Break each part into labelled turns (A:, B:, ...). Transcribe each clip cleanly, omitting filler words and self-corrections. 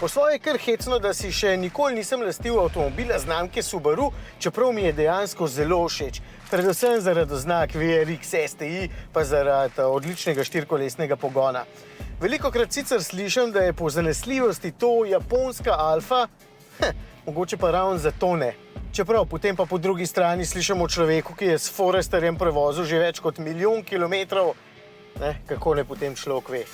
A: Po svoje je kar hecno, da si še nikoli nisem lastil avtomobila znamke Subaru, čeprav mi je dejansko zelo všeč. Predvsem zaradi oznak VRX STI, pa zaradi odličnega štirikolesnega pogona. Velikokrat sicer slišim, da je po zanesljivosti to japonska alfa, mogoče pa ravno zato ne. Čeprav potem pa po drugi strani slišim o človeku, ki je s Foresterjem prevozil že več kot 1 milijon kilometrov, kako ne potem človek ve.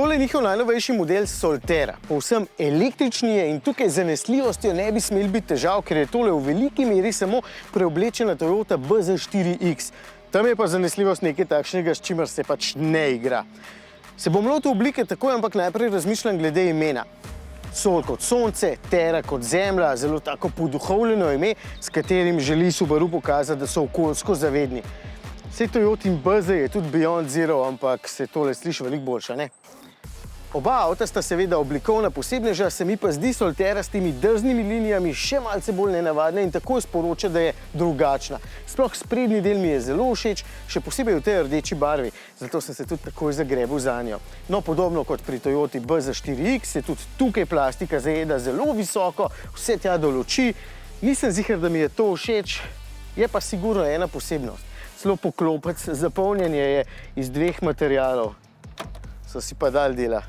A: Tole je njihov najnovejši model Solterra. Povsem električni je in tukaj z zanesljivostjo ne bi smeli biti težav, ker je tole v veliki meri samo preoblečena Toyota BZ4X. Tam je pa zanesljivost nekaj takšnega, s čimer se pač ne igra. Se bom lotil oblike takoj, ampak najprej razmišljam glede imena. Sol kot sonce, Terra kot zemlja, zelo tako poduhovljeno ime, s katerim želi Subaru pokazati, da so okoljsko zavedni. Sej Toyotin BZ je tudi Beyond Zero, ampak se tole sliši veliko boljše, ne? Oba avta sta seveda oblikovna posebneža, se mi pa zdi Solterra s temi drznimi linijami še malce bolj nenavadna in takoj sporoča, da je drugačna. Sploh sprednji del mi je zelo všeč, še posebej v tej rdeči barvi, zato sem se tudi takoj zagrebil zanjo. No, podobno kot pri Toyoti BZ4X je tudi tukaj plastika zajeda zelo visoko, vse tja do luči. Nisem ziher, da mi je to všeč, je pa sigurno ena posebnost. Celo poklopec za polnjenje je iz 2 materialov. So si pa dali dela.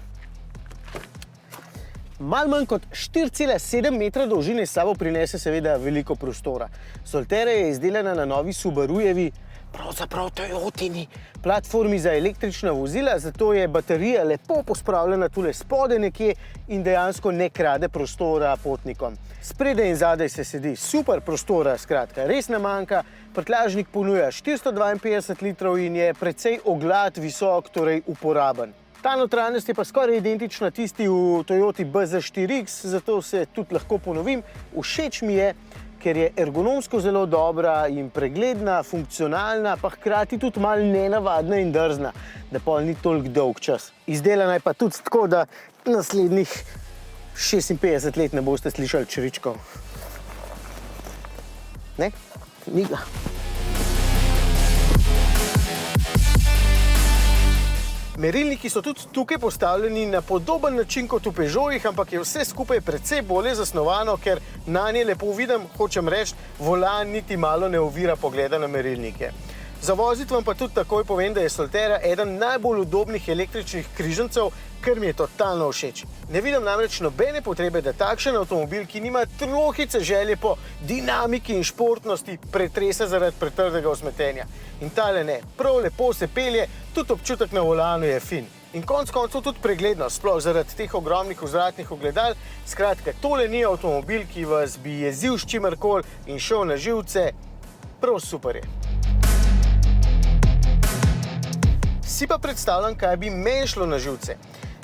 A: Malo manj kot 4,7 metra dolžine s sabo prinese seveda veliko prostora. Solterra je izdelana na novi Subarujevi, pravzaprav Toyotini, platformi za električna vozila, zato je baterija lepo pospravljena tule spodaj nekje in dejansko ne krade prostora potnikom. Spredaj in zadaj se sedi super prostora, skratka, res ne manjka. Prtljažnik ponuja 452 litrov in je precej oglad, visok, torej uporaben. Ta notranjost je pa skoraj identična tisti v Toyoti BZ4X, zato se tudi lahko ponovim. Všeč mi je, ker je ergonomsko zelo dobra in pregledna, funkcionalna, pa hkrati tudi malo nenavadna in drzna, da pol ni toliko dolg čas. Izdelana je pa tudi tako, da naslednjih 56 let ne boste slišali čričkov. Ne? Ni ga. Merilniki so tudi tukaj postavljeni na podoben način kot v Peugeotih, ampak je vse skupaj precej bolje zasnovano, ker nanje lepo vidim, hočem reči, volan niti malo ne ovira pogleda na merilnike. Za voziti vam pa tudi takoj povem, da je Solterra eden najbolj udobnih električnih križancev, kar mi je totalno všeč. Ne vidim namreč nobene potrebe, da takšen avtomobil, ki nima trohice želje po dinamiki in športnosti, pretresa zaradi pretrdega vzmetenja. In tale ne, prav lepo se pelje, tudi občutek na volanu je fin. In konec koncev tudi preglednost, sploh zaradi teh ogromnih vzvratnih ogledal. Skratka, tole ni avtomobil, ki vas bi jezil s čimerkoli in šel na živce. Prav super je. Si pa predstavljam, kaj bi meni šlo na živce.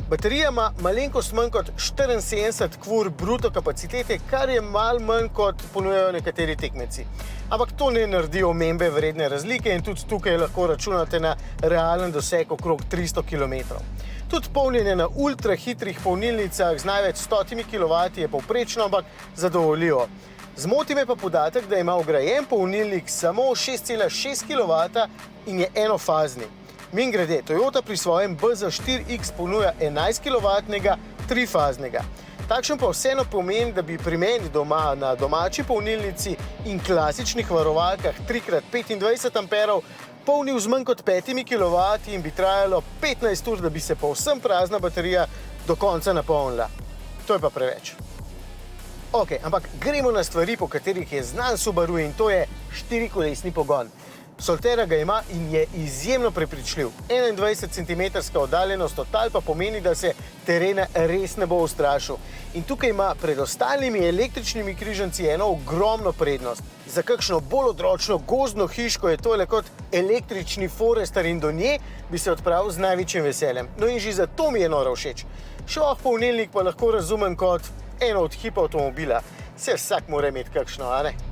A: Baterija ima malenkost manj kot 74 kW bruto kapacitete, kar je malo manj kot ponujajo nekateri tekmeci. Ampak to ne naredi omembe vredne razlike in tudi tukaj lahko računate na realen doseg okrog 300 km. Tudi polnjenje na ultrahitrih polnilnicah z največ 100 kW je povprečno, ampak zadovoljivo. Zmoti me pa podatek, da ima vgrajen polnilnik samo 6,6 kW in je enofazni. Mimogrede, Toyota pri svojem BZ4X ponuja 11 kW trifaznega. Takšen pa vseeno pomeni, da bi pri meni doma na domači polnilnici in klasičnih varovalkah 3x25 amperov polnil z manj kot 5 kW in bi trajalo 15 ur, da bi se povsem prazna baterija do konca napolnila. To je pa preveč. Ok, ampak gremo na stvari, po katerih je znan Subaru in to je štirikolesni pogon. Solterra ga ima in je izjemno prepričljiv. 21 cm oddaljenost od tal pa pomeni, da se terena res ne bo ustrašil. In tukaj ima pred ostalimi električnimi križanci eno ogromno prednost. Za kakšno bolj odročno gozdno hiško je tole kot električni Forester in do nje bi se odpravil z največjim veseljem. No in že zato mi je noro všeč. Šloh polnilnik pa lahko razumem kot eno od hip avtomobila. Se vsak mora imeti kakšno, a ne?